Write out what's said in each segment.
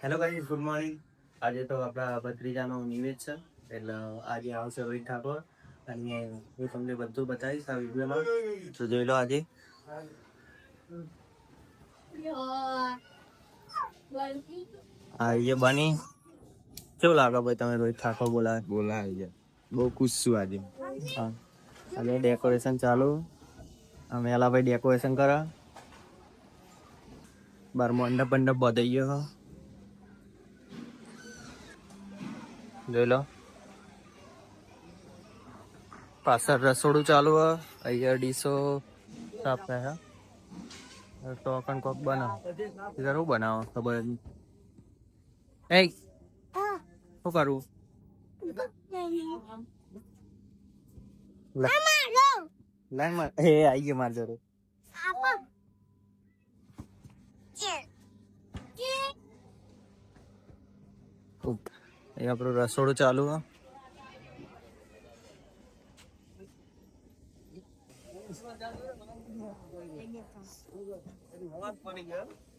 Hello guys, good morning. આજે તો આપણા ભત્રીજાનો નિવેદ છે, એટલે આજે આવશે રોહિત ઠાકોર અને હું તમને બધું બતાવીશ આ વિડીયોમાં, તો જોઈ લો. આજે એ બની કેવું લાગે ભાઈ? તમે રોહિત ઠાકોર બોલાવે બહુ ખુશ છું આજે. હા, આજે ડેકોરેશન ચાલુ. અમે એલા ભાઈ ડેકોરેશન કરે બાર મંડપ મંડપ બધાઈ ગયો. જોઈ લો, પાછળ રસોડું ચાલુ હ. અહીંયા ડીશો સાફ થાય તો કણ કોક બનાવ શું બનાવો ખબર નહીં. એ શું કરવું? લાઈનમાં એ આઈ ગયો માર જોડે. એ આપણું રસોડું ચાલુ હ.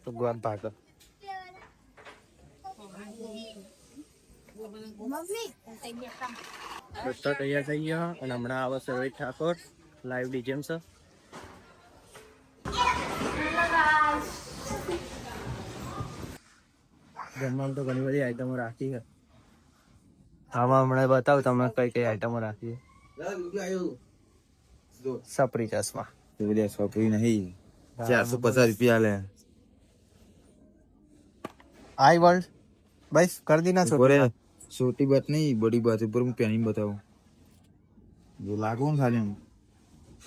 તો ગોળ ભાગ બધા તૈયાર થઈ ગયા અને હમણાં આવશે રોહિત ઠાકોર લાઈવ ડીજેમ છે. જમવામાં તો ઘણી બધી આઈટમો રાખી છે. આમાં હમણાં બતાવું તમને કઈ કઈ આઈટમો રાખી છે. સપરી ચશ્મા સપરી નહીં, 450 રૂપિયા લે. આઈ વર્લ્ડ બસ कर दी ना छोटी बात नहीं, बड़ी बात है. पर मैं पहनी बताऊं जो लागू ना खाली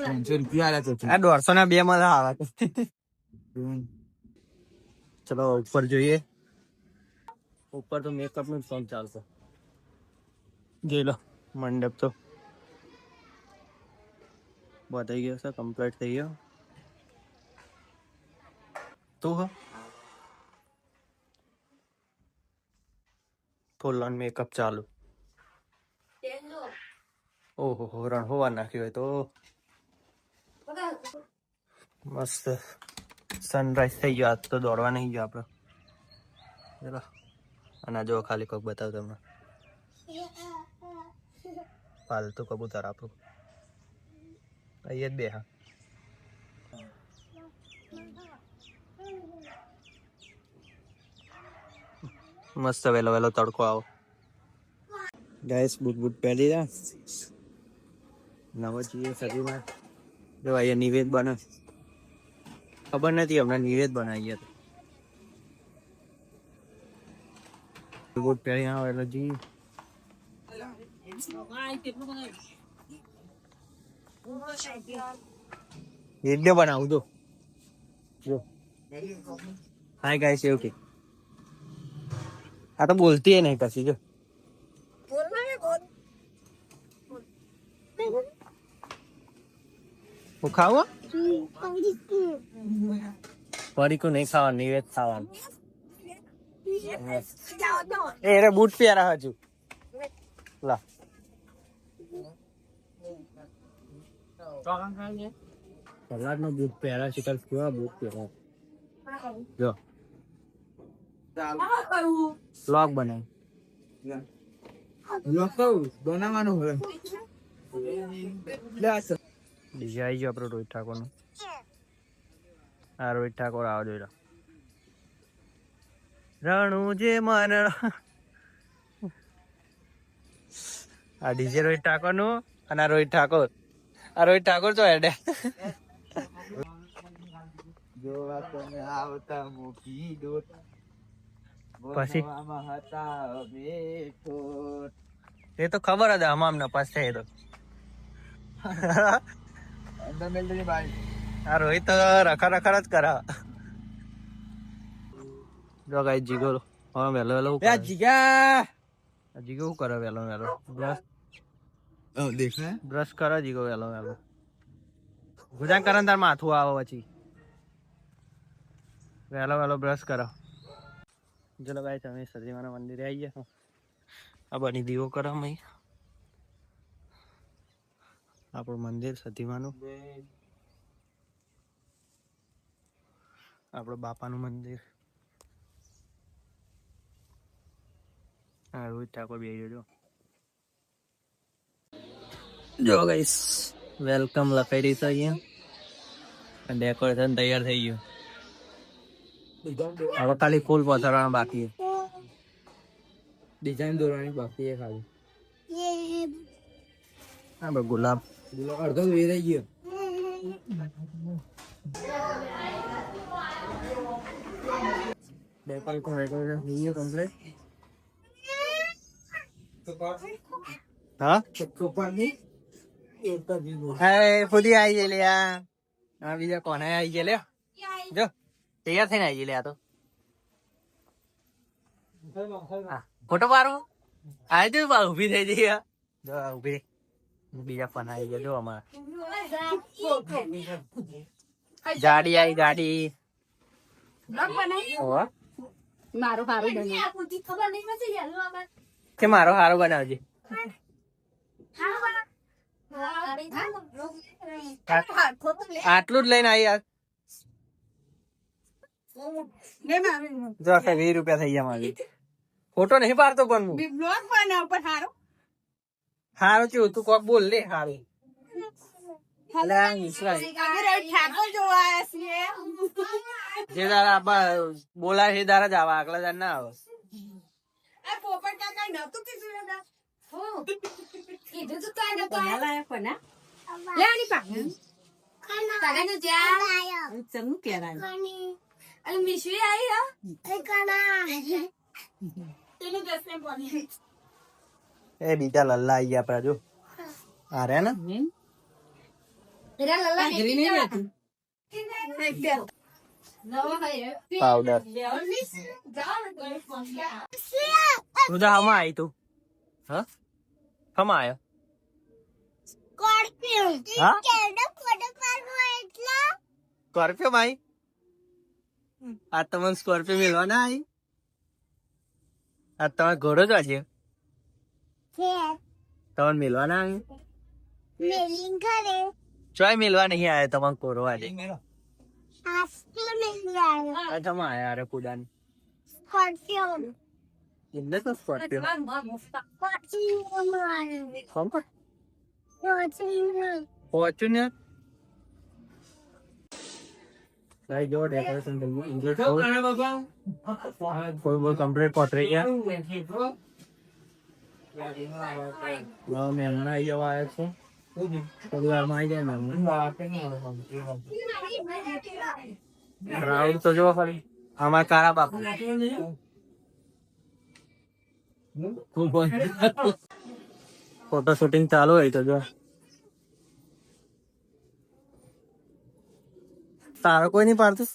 300 રૂપિયા આલ્યા તો 150 ના બે માં આવે. ચલો ઉપર જોઈએ. ઉપર તો મેકઅપ નું કામ ચાલશે. જોઈ લો, મંડપ તો બધાઈ ગયો છે, કમ્પ્લીટ થઈ ગયો. તું હ ફૂલ ઓન મેકઅપ ચાલુ. ઓહો રણ હોવા નાખ્યું હોય તો મસ્ત સનરાઈઝ થઈ ગયો. આજ તો દોડવા નહીં ગયો આપડે. ચલો, અને જો ખાલી કોક બતાવ તમને. પાલતુ કબૂતર આપણું અહીંયા જ બે. હા, મસ્ત વેલો વેલો તડકો આવો. ગાઈસ બૂટ બૂટ પહેરી રહ્યા નવો છીએ સદીમાં. જો અહીંયા નિવેદ બને, ખબર નથી હમણાં નિવેદ બનાવીએ તો બૂટ પહેરી આવો એટલે જી વિડીયો બનાવું તો જો. હાય ગાઈસ, એવું કે આ તો બોલતી નહીં કશી. જો હું ખાવું પરીકું નહીં ખાવાનું, નિવેદ ખાવાનું. એ બૂટ પહેરા હજુ લા કલાક નો બૂટ પહેરા છે. કેવા બૂટ પહેરા જો વ્લોગ બનાવવાનું હોય. ડીજે આવી ગયો આપણો રોહિત ઠાકોર નો. આ રોહિત ઠાકોર આવો જોઈ લો. રણું જે મન આ ડીજે રોહિત ઠાકોર નું અને આ રોહિત ઠાકોર. આ રોહિત ઠાકોર તો હેડે જોવા તમે આવતા મૂકી દો પછી હતા બેઠો. એ તો ખબર હતી હમામ નપાસ છે. એ તો અંદર મેલ દે ભાઈ. આ રોહિત રખા રખા જ કરા. જો ગાઈ જીગો હા વેલો વેલો જીગા જીગો શું કરે વેલો વેલો? બ્રશ દેખાય બ્રશ કરે જીગો વેલો વેલો. ગુજાન કરે તાર માથું આવે પછી વેલો વેલો બ્રશ કરો. ચલો ગાઈ તમે સદીમાના મંદિરે આવી ગયા. આ બની દીવો કરો. આપણું મંદિર સતીમાનું, આપણું બાપાનું મંદિર. હા રોહિત ઠાકોર બે જો ગાઈસ વેલકમ લખાઈ રહી છે અહીંયા ડેકોરેશન તૈયાર થઈ ગયું હવે ખાલી ફૂલ પથરવાના બાકી ડિઝાઇન દોરવાની બાકી છે ખાલી હા ગુલાબ અડધો રહી ગયો હા ખુદી આવી ગયેલી આ બીજા કોને આવી ગયા જો તૈયાર થઈને આવી ગયેલી આ તો ફોટો પાડવો આ જો ઉભી થઈ જઈ જો ઉભી બીજા પણ આવી ગયા જો અમારા ગાડી આવી ગાડી કે મારો હારો બનાવજે આટલું જ લઈને આવી જો 20 રૂપિયા થઈ ગયા મારી ફોટો નહીં પાડતો પણ હારું છું તું કોક બોલ લે હારું જે દારા બોલાય છે દારા જ આવા આગલા દાર ના આવે એ બીજા લલ્લા આઈ ગયા આપડા જો આ રે ને પાવડર રુદા હમા આવી તું હા હમા આવ્યો સ્કોર્પિયો માં આ તમને સ્કોર્પિયો મેળવા ના આવી આ તમે ઘોડો જ છે તમને મેળવા ના આવી ચોય મેળવા નહીં આવ્યો તમારે કોરો આજે તમે આયા અરે પુડાની એટલે તો સ્કોર્પિયો ફોર્ચ્યુનર ભાઈ જો ડેકોરેશન થઈ ગયું ઇન્જોય કોઈ બોલ કમ્પ્લીટ પહોંચી ગયા મહેમાન આવી જવા આવ્યા છે પરિવારમાં આવી જાય મહેમાન રાઉન્ડ તો જો ખાલી અમારા કારા બાપુ ફોટો શૂટિંગ ચાલુ હોય તો જો તારો કોઈ નહીં પાડતું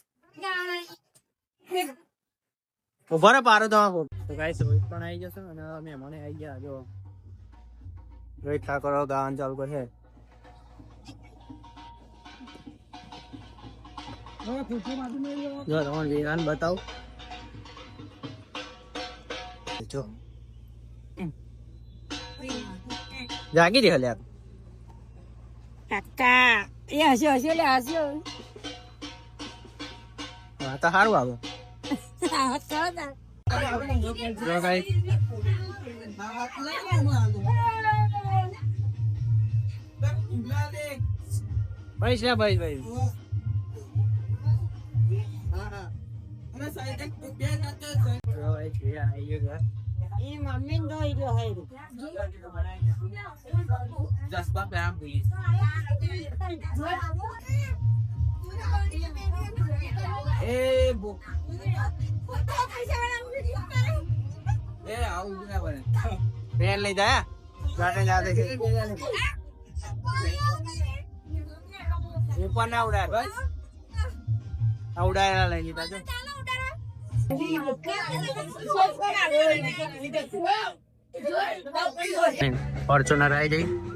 ઉભા રે પારો તમારો ફોટો તો ગાઈસ રોહિત પણ આવી જશે અને મહેમાને આવી ગયા જો રોહિત ઠાકોર ગાવાનું ચાલુ કરશે જો તમારે વિરાન બતાવ જો જાગી રહી હલ્યા કાકા એ હસ્યો હસ્યો લે હસ્યો હા તો સારું આવે જો ગાઈસ પૈસા ભાઈ ભાઈ પેન લઈ જાય ગાટે જાતે ઉપર ના ઉડાય બસ ઉડાયેલા લઈ લીધા જો ફોર્ચ્યુનર આવી જઈ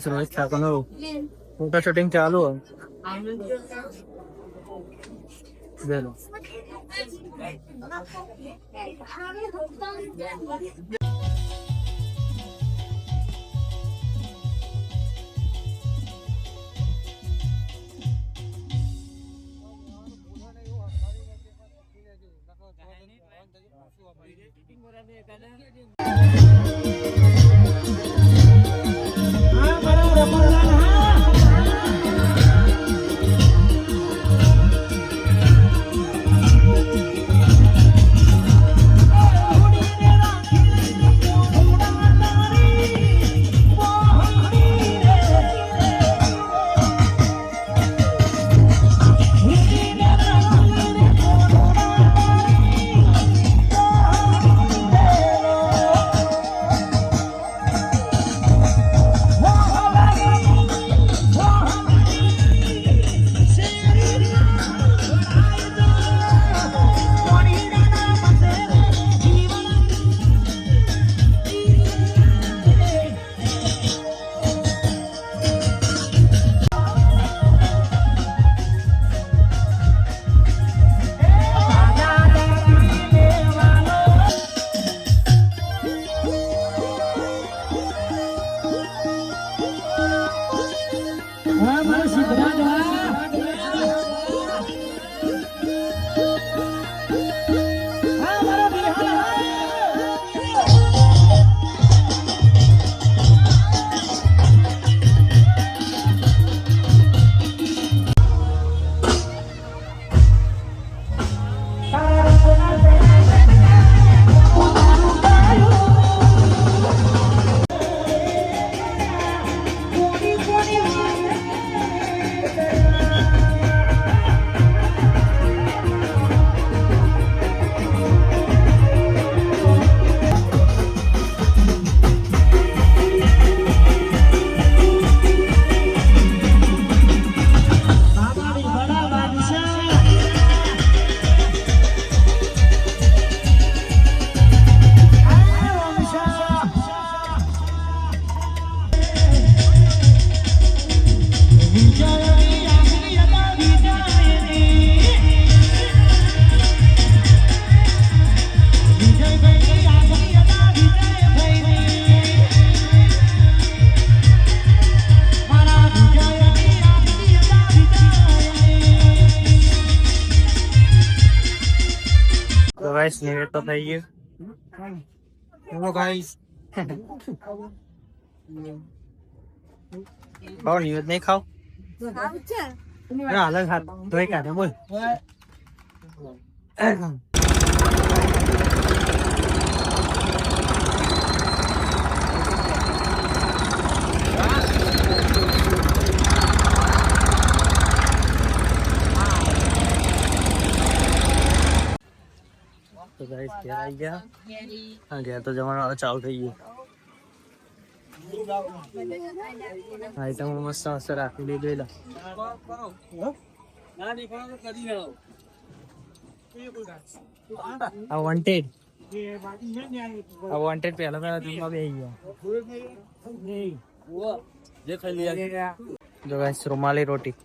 રોહિત ઠાકોર ફોટો શૂટિંગ ચાલુ હોય તો ગાઈસ નિવેદ તો થઈ ગયું. Hello guys. ખાઓ નિવેદ નહીં ખાઓ? હાલ હાથ ધોઈ કાઢે બોલ. તો ગાઈસ ઘેર આવી ગયા. હા ઘેર તો જવાનું હવે ચાલુ થઈ ગયું. આઈટમ મસ્ત મસ્ત રાખી લીધું. આ વોન્ટેડ પહેલા પહેલા બેસી ગયા. જો ગાઈસ રૂમાલી રોટી.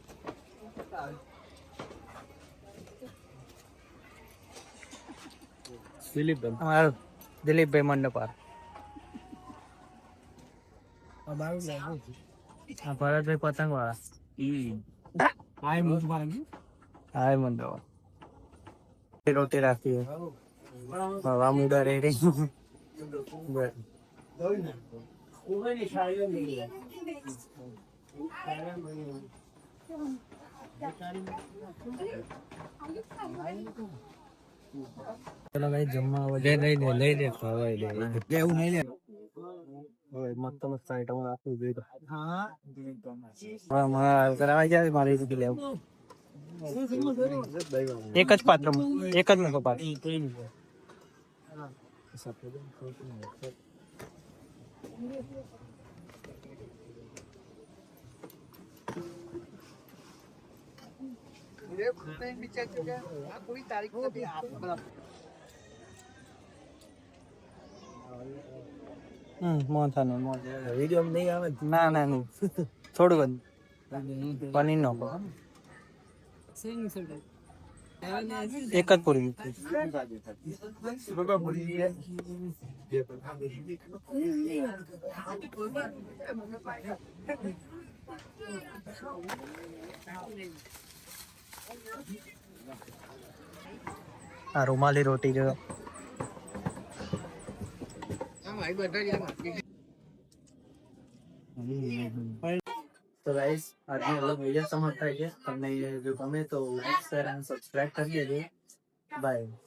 દિલીપભાઈ મંડપાર. ભરતભાઈ પતંગ વાળા. હાય મંડપાર. રોટી રાખી હવા મુડા રે રે. ચલો ભાઈ જમવા લઈ લે ખવાય લે એવું નહીં લે. હવે મસ્ત મસ્ત આઈટમ રાખવી જોઈએ. હા મારા કરાવાઈ જાય મારી સુધી લેવું. એક જ પાત્ર એક જ મૂકો પાત્ર. વિડીયો નહીં આવે. ના ના નહીં થોડું બધું પનીર નો. એક જ પૂરી આ રૂમાલી રોટી જો તો ગાઈસ આજનો વ્લોગ વિડિયો સમાપ્ત થાય છે તમને જો ગમે તો લાઈક શેર અને સબસ્ક્રાઇબ કરી દેજો બાય